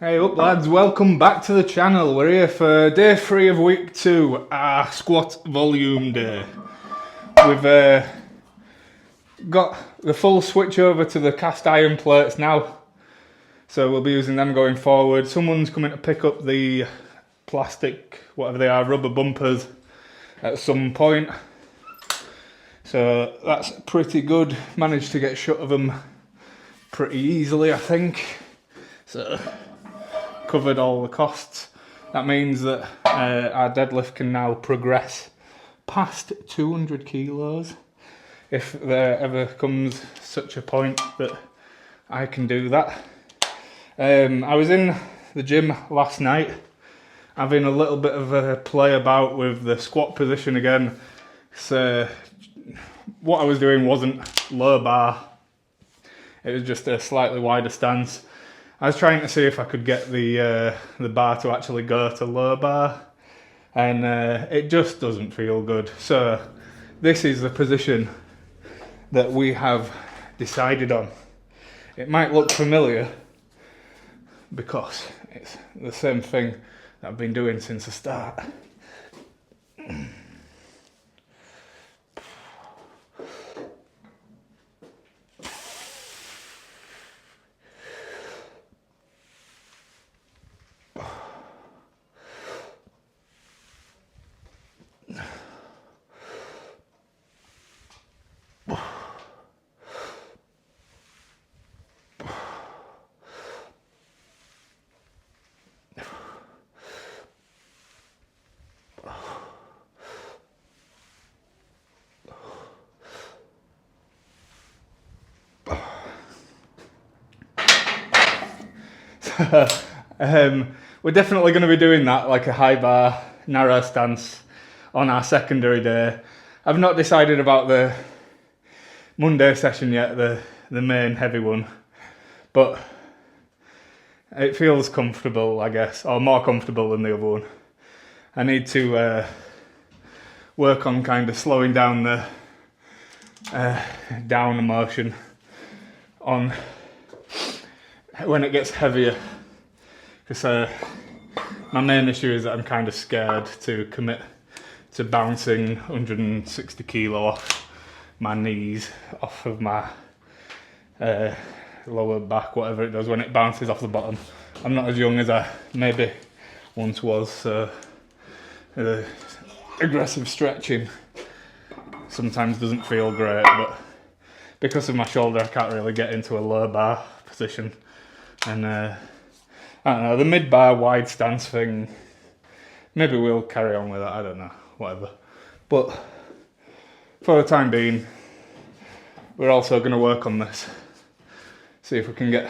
Hey up lads, welcome back to the channel. We're here for day 3 of week 2, our squat volume day. We've got the full switch over to the cast iron plates now, so we'll be using them going forward. Someone's coming to pick up the plastic, whatever they are, rubber bumpers at some point. So that's pretty good. Managed to get shut of them pretty easily, I think. So covered all the costs. That means that our deadlift can now progress past 200 kilos if there ever comes such a point that I can do that. I was in the gym last night having a little bit of a play about with the squat position again. So what I was doing wasn't low bar, it was just a slightly wider stance. I was trying to see if I could get the bar to actually go to low bar, and it just doesn't feel good. So this is the position that we have decided on. It might look familiar because it's the same thing that I've been doing since the start. We're definitely going to be doing that, like a high bar, narrow stance on our secondary day. I've not decided about the Monday session yet, the main heavy one, but it feels comfortable, I guess, or more comfortable than the other one. I need to work on kind of slowing down the down motion on when it gets heavier, because my main issue is that I'm kind of scared to commit to bouncing 160 kilo off my knees, off of my lower back, whatever it does when it bounces off the bottom. I'm not as young as I maybe once was, so aggressive stretching sometimes doesn't feel great, but because of my shoulder I can't really get into a low bar position. And I don't know, the mid bar wide stance thing, maybe we'll carry on with that, I don't know, whatever. But for the time being, we're also going to work on this, see if we can get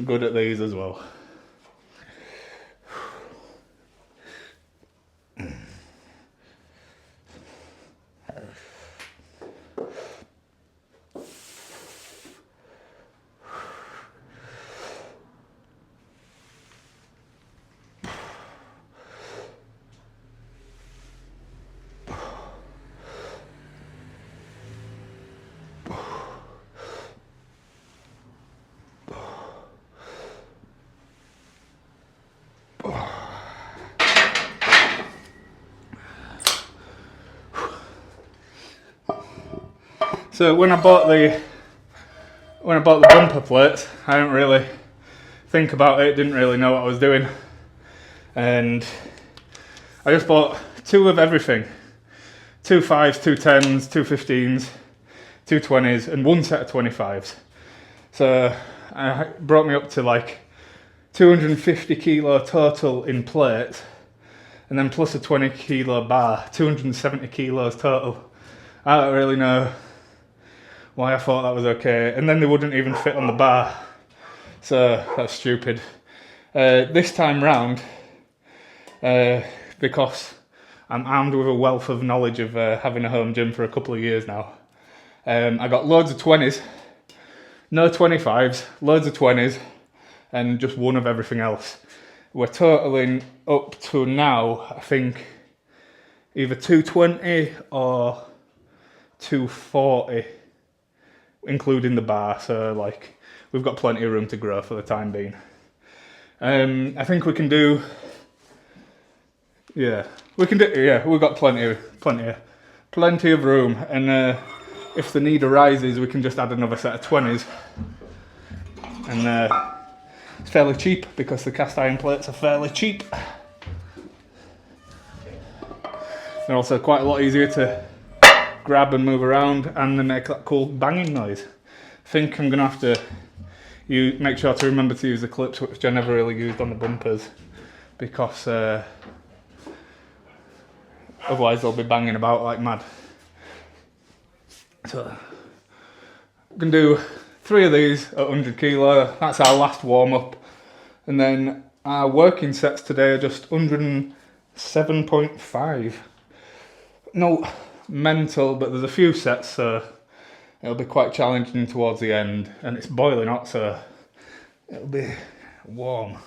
good at these as well. So when I bought the bumper plates, I didn't really think about it, didn't really know what I was doing, and I just bought 2 of everything, 2 5s, 2 10s, 2 15s, 2 20s, and 1 set of 25s. So it brought me up to like 250 kilo total in plates, and then plus a 20 kilo bar, 270 kilos total. I don't really know why I thought that was okay, and then they wouldn't even fit on the bar, so that's stupid. This time round, because I'm armed with a wealth of knowledge of having a home gym for a couple of years now, I got loads of 20s, no 25s, loads of 20s, and just 1 of everything else. We're totaling up to now, I think, either 220 or 240, including the bar, so like we've got plenty of room to grow for the time being. I think we can do. Yeah, we can do. Yeah, we've got plenty of room, and if the need arises, we can just add another set of 20s, and it's fairly cheap because the cast iron plates are fairly cheap. They're also quite a lot easier to grab and move around, and they make that cool banging noise. I think I'm gonna have to make sure to remember to use the clips, which I never really used on the bumpers, because otherwise they'll be banging about like mad. So I'm gonna do 3 of these at 100 kilo. That's our last warm up, and then our working sets today are just 107.5. No mental, but there's a few sets, so it'll be quite challenging towards the end, and it's boiling hot, so it'll be warm.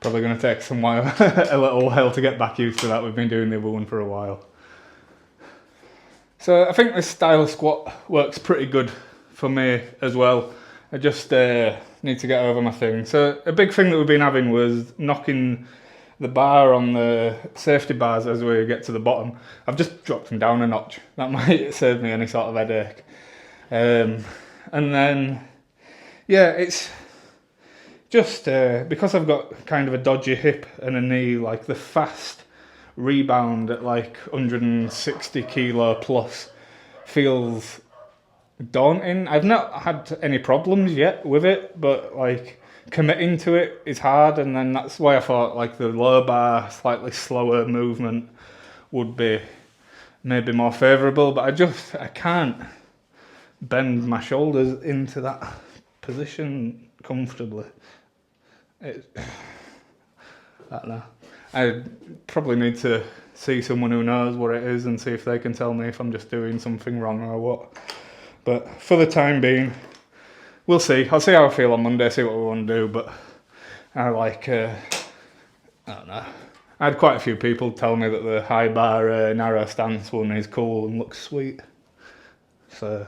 Probably going to take a little while to get back used to that. We've been doing the other one for a while. So I think this style squat works pretty good for me as well. I just need to get over my thing. So a big thing that we've been having was knocking the bar on the safety bars as we get to the bottom. I've just dropped them down a notch. That might save me any sort of headache. And then, yeah, it's just because I've got kind of a dodgy hip and a knee, like the fast rebound at like 160 kilo plus feels daunting. I've not had any problems yet with it, but like committing to it is hard, and then that's why I thought like the low bar, slightly slower movement would be maybe more favourable, but I can't bend my shoulders into that position comfortably. I don't know. I probably need to see someone who knows what it is and see if they can tell me if I'm just doing something wrong or what. But for the time being, we'll see. I'll see how I feel on Monday, see what we want to do, but I don't know. I had quite a few people tell me that the high bar narrow stance one is cool and looks sweet. So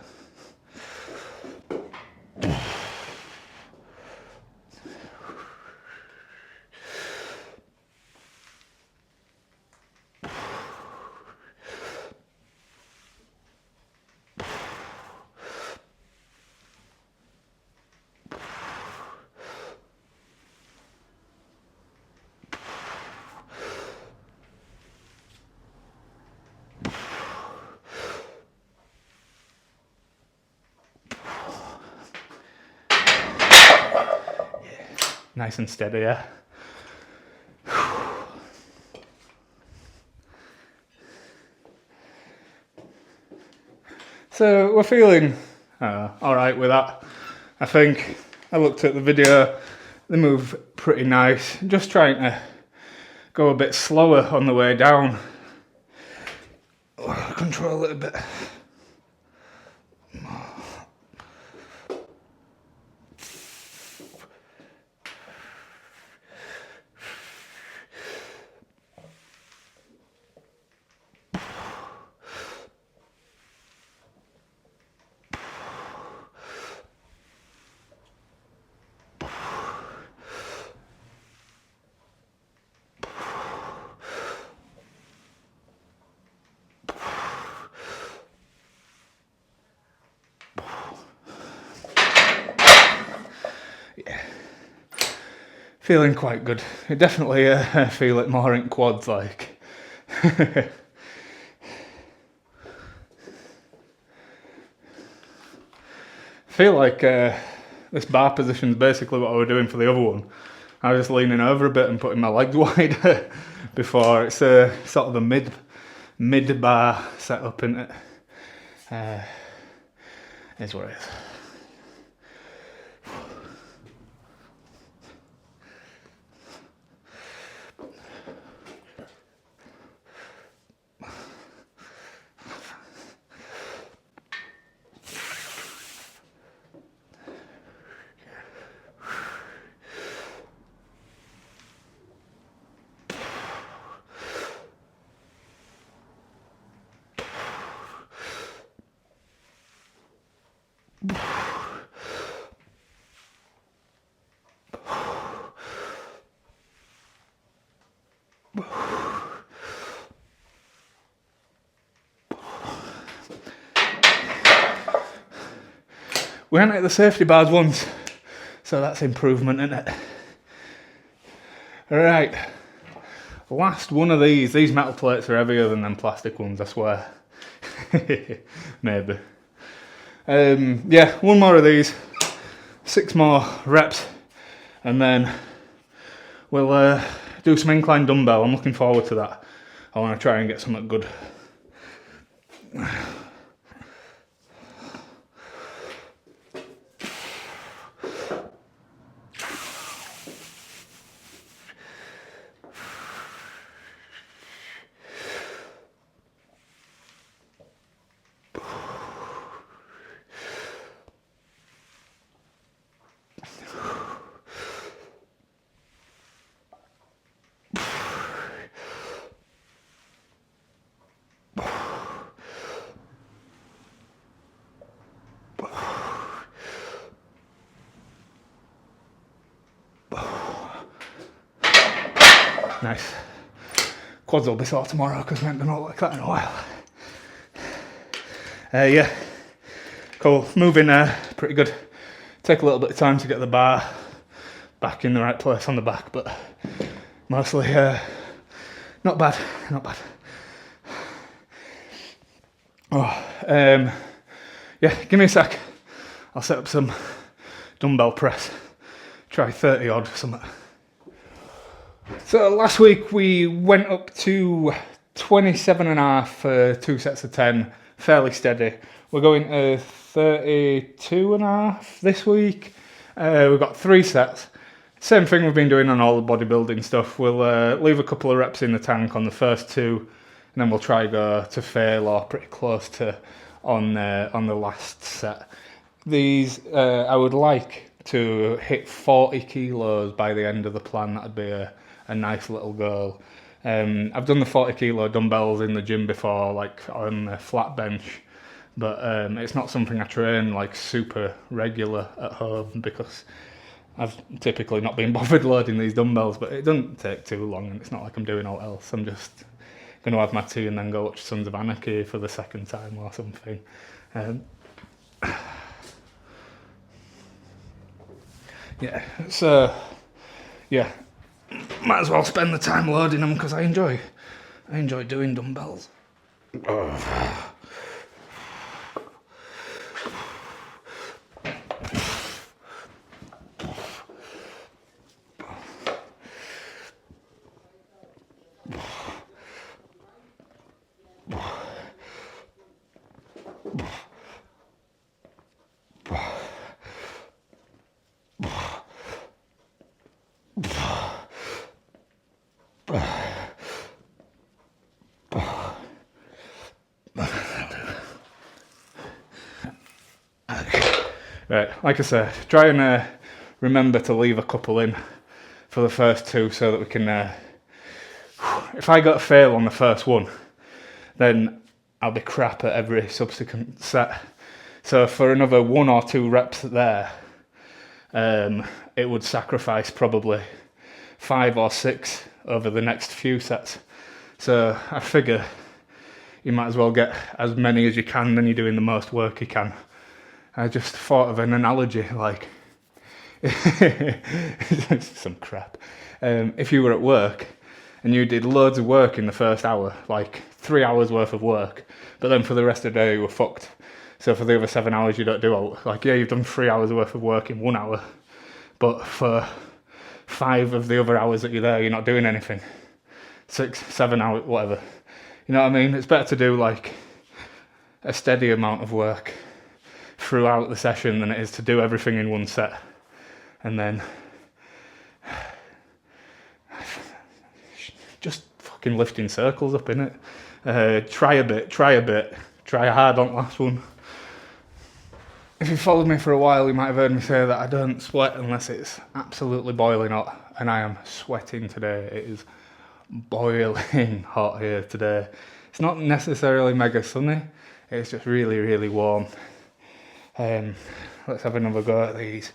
nice and steady, yeah. So we're feeling alright with that. I think I looked at the video, they move pretty nice. Just trying to go a bit slower on the way down. Control it a bit. Yeah, feeling quite good. I definitely feel it more in quads, like. Feel like this bar position is basically what I was doing for the other one. I was just leaning over a bit and putting my legs wider before. It's sort of a mid bar setup, isn't it? Is what it is. We hadn't hit the safety bars once, so that's improvement, isn't it? Alright, last one of these. These metal plates are heavier than them plastic ones, I swear. Maybe. Yeah, one more of these, 6 more reps, and then we'll do some incline dumbbell. I'm looking forward to that. I want to try and get something good. Nice. Quads will be sore tomorrow because we haven't done all like that in a while. Yeah, cool. Moving pretty good. Take a little bit of time to get the bar back in the right place on the back, but mostly not bad, not bad. Oh, yeah, give me a sec. I'll set up some dumbbell press. Try 30 odd or something. So last week we went up to 27.5 for 2 sets of 10, fairly steady. We're going to 32.5 this week. We've got 3 sets. Same thing we've been doing on all the bodybuilding stuff. We'll leave a couple of reps in the tank on the first 2, and then we'll try go to fail or pretty close to on the last set. These I would like to hit 40 kilos by the end of the plan. That'd be a nice little goal. I've done the 40 kilo dumbbells in the gym before, like on a flat bench, but it's not something I train like super regular at home because I've typically not been bothered loading these dumbbells, but it doesn't take too long and it's not like I'm doing all else. I'm just going to have my tea and then go watch Sons of Anarchy for the second time or something. Yeah, so yeah, might as well spend the time loading them because I enjoy doing dumbbells. Right, like I said, try and remember to leave a couple in for the first 2 so that we can, if I got a fail on the first one, then I'll be crap at every subsequent set. So for another 1 or 2 reps there, it would sacrifice probably 5 or 6 over the next few sets. So I figure you might as well get as many as you can, then you're doing the most work you can. I just thought of an analogy, like, some crap. If you were at work and you did loads of work in the first hour, like 3 hours worth of work, but then for the rest of the day you were fucked. So for the other 7 hours you don't do all, like, yeah, you've done 3 hours worth of work in 1 hour, but for 5 of the other hours that you're there, you're not doing anything. 6, 7 hours, whatever. You know what I mean? It's better to do like a steady amount of work throughout the session than it is to do everything in one set and then just fucking lifting circles up in it. Try a bit, try hard on the last one. If you followed me for a while, you might have heard me say that I don't sweat unless it's absolutely boiling hot, and I am sweating today. It is boiling hot here today. It's not necessarily mega sunny, it's just really, really warm. Let's have another go at these.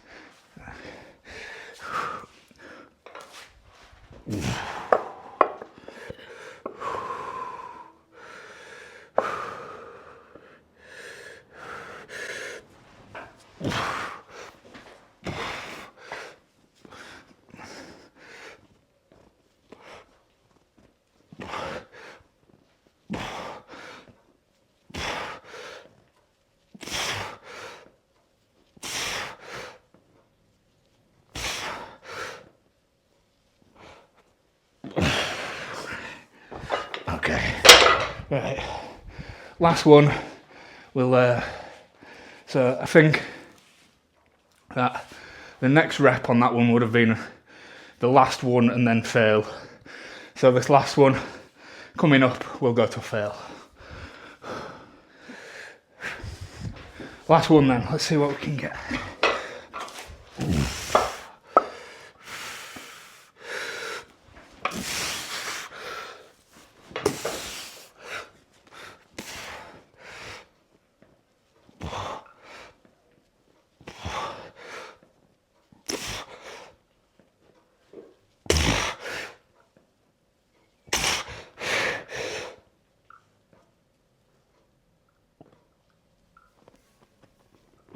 Okay, right, last one. So I think that the next rep on that one would have been the last one and then fail. So this last one coming up will go to fail. Last one then, let's see what we can get.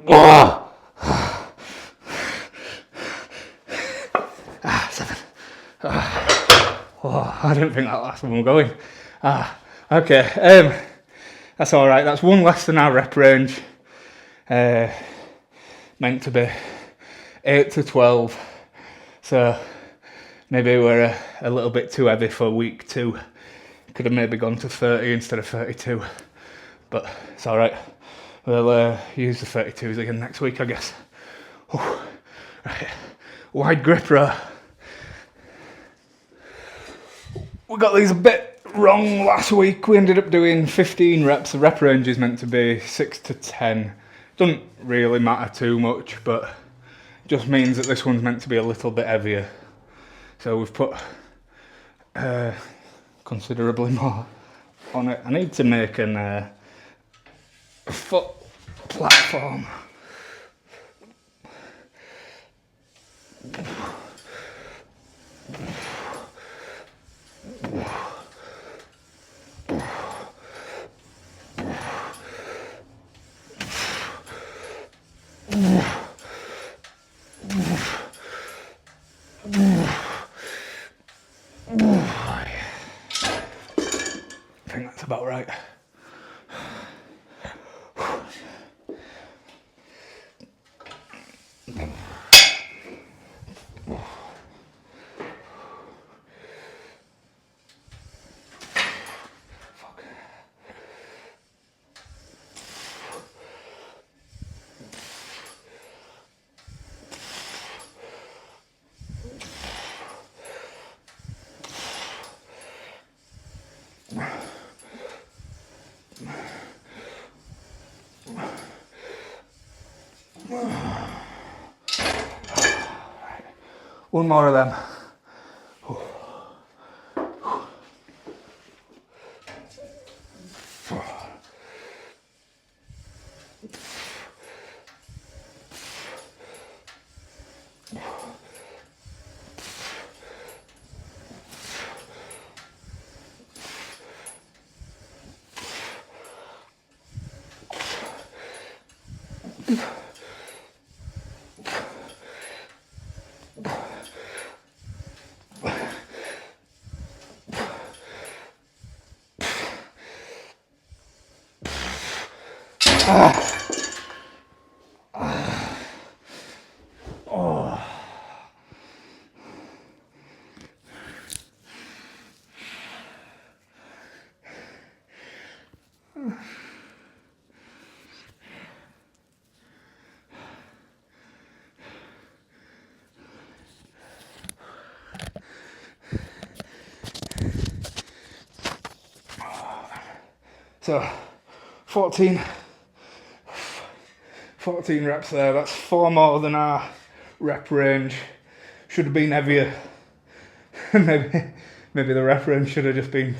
Oh! 7. Oh, I didn't think that last one was going. Okay, that's alright. That's one less than our rep range. Meant to be 8 to 12. So maybe we're a little bit too heavy for week 2. Could have maybe gone to 30 instead of 32. But it's alright. We'll use the 32s again next week, I guess. Right. Wide grip row. We got these a bit wrong last week. We ended up doing 15 reps. The rep range is meant to be 6 to 10. Doesn't really matter too much, but just means that this one's meant to be a little bit heavier. So we've put considerably more on it. I need to make a foot platform. I think that's about right. One more of them. So 14 reps there. That's 4 more than our rep range. Should have been heavier. maybe the rep range should have just been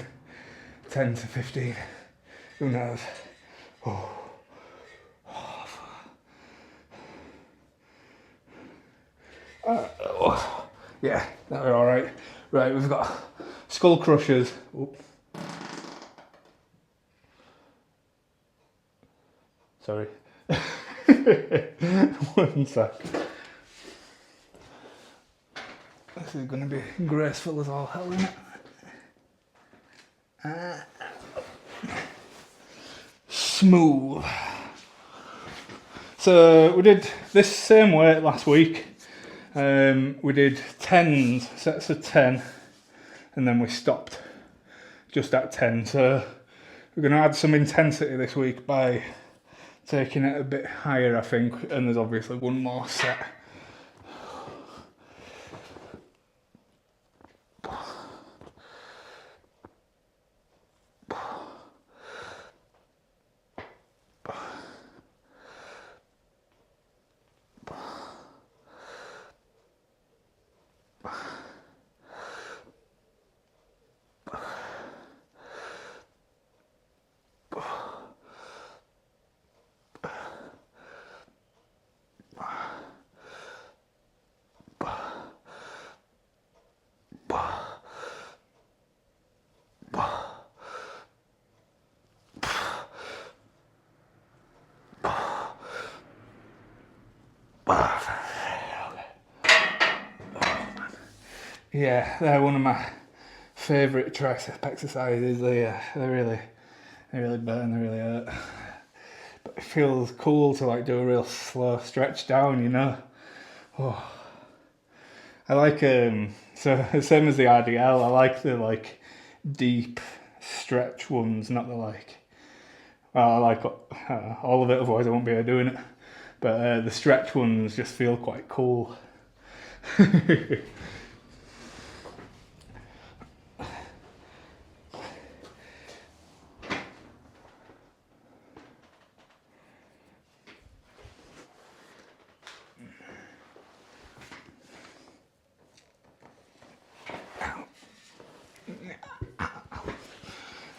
10 to 15. Who knows? Yeah, they're all right. Right, we've got skull crushers. Oop. Sorry. One sec. This is going to be graceful as all hell, isn't it? Smooth. So we did this same weight last week. We did 10s, sets of 10, and then we stopped just at 10. So we're going to add some intensity this week by taking it a bit higher, I think, and there's obviously one more set. Yeah, they're one of my favourite tricep exercises. They really burn, they really hurt. But it feels cool to like do a real slow stretch down, you know. Oh. I like so same as the RDL. I like the like deep stretch ones, not the like. Well, I like all of it. Otherwise, I won't be able doing it. But the stretch ones just feel quite cool.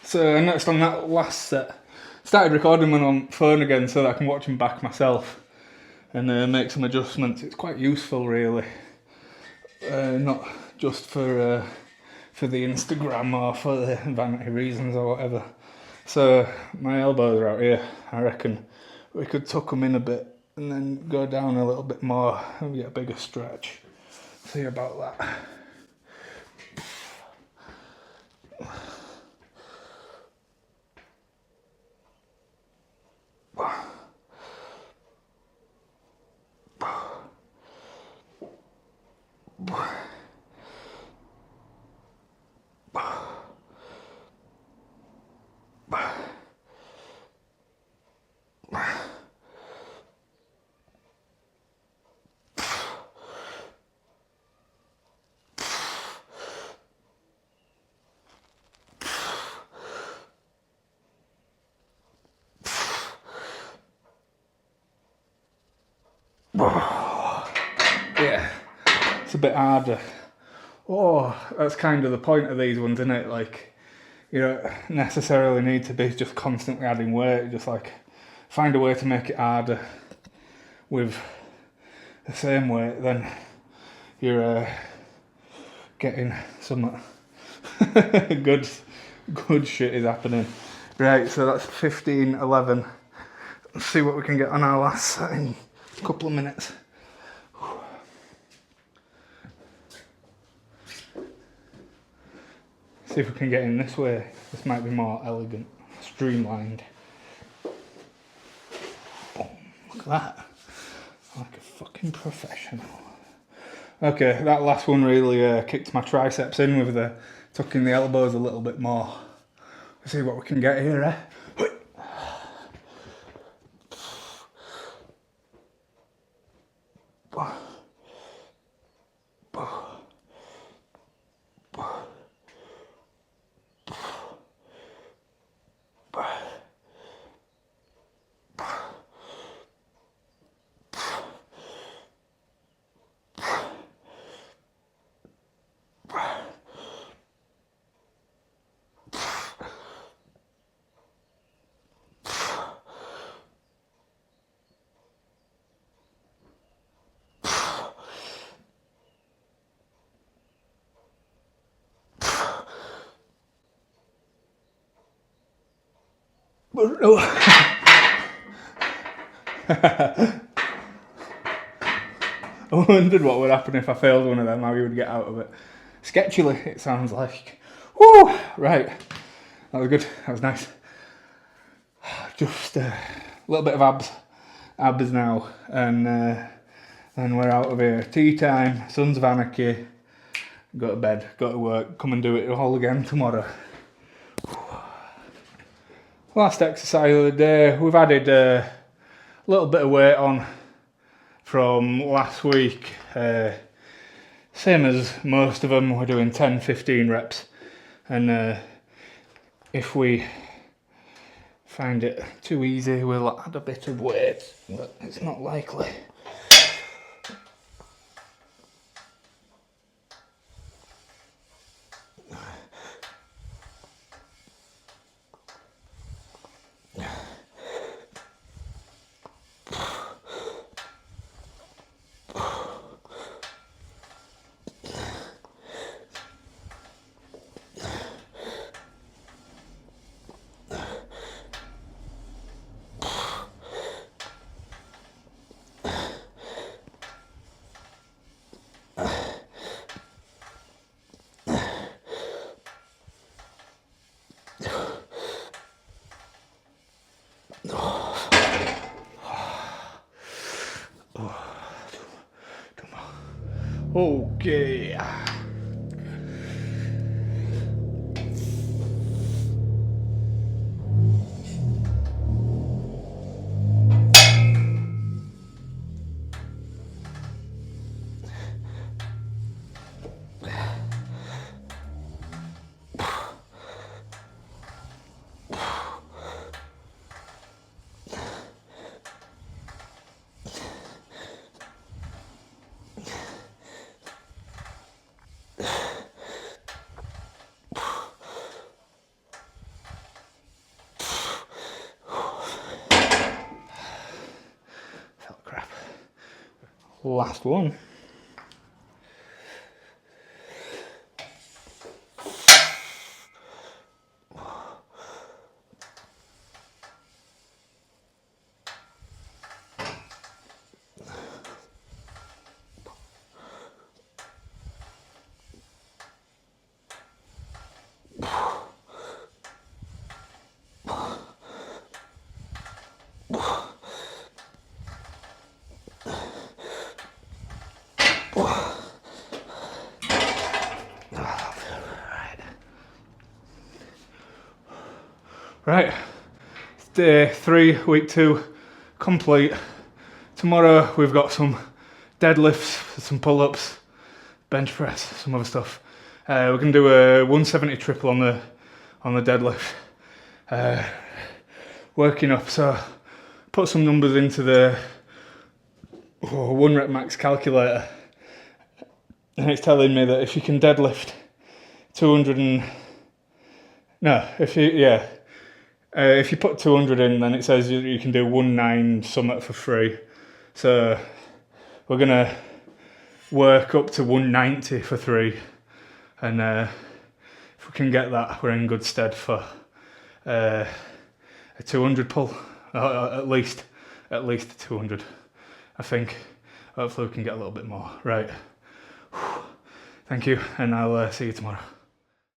So next on that last set, started recording them on phone again so that I can watch them back myself and make some adjustments. It's quite useful, really, not just for the Instagram or for the vanity reasons or whatever. So my elbows are out here. I reckon we could tuck them in a bit and then go down a little bit more and get a bigger stretch. See about that. Yeah, it's a bit harder. Oh, that's kind of the point of these ones, isn't it? Like, you don't necessarily need to be just constantly adding weight, just like find a way to make it harder with the same weight, then you're getting some good shit is happening. Right, so that's 15:11. Let's see what we can get on our last set in a couple of minutes. See if we can get in this way. This might be more elegant, streamlined. Boom, look at that. Like a fucking professional. Okay, that last one really kicked my triceps in with the tucking the elbows a little bit more. Let's see what we can get here, eh? I wondered what would happen if I failed one of them, how you would get out of it. Sketchily, it sounds like. Woo! Right, that was good, that was nice. Just a little bit of abs now, and then we're out of here. Tea time, Sons of Anarchy, go to bed, go to work, come and do it all again tomorrow. Last exercise of the day, we've added a little bit of weight on from last week. Same as most of them, we're doing 10-15 reps, and if we find it too easy, we'll add a bit of weight, but it's not likely. Okay. Felt crap. Last one. Right, it's day 3, week 2, complete. Tomorrow we've got some deadlifts, some pull-ups, bench press, some other stuff. We're going to do a 170 triple on the deadlift. Working up, so put some numbers into the 1 rep max calculator, and it's telling me that if you can deadlift 200 and... No, if you put 200 in, then it says you can do 19 summit for free. So we're gonna work up to 190 for 3, and if we can get that, we're in good stead for a 200 pull, at least 200. I think. Hopefully we can get a little bit more. Right. Thank you, and I'll see you tomorrow.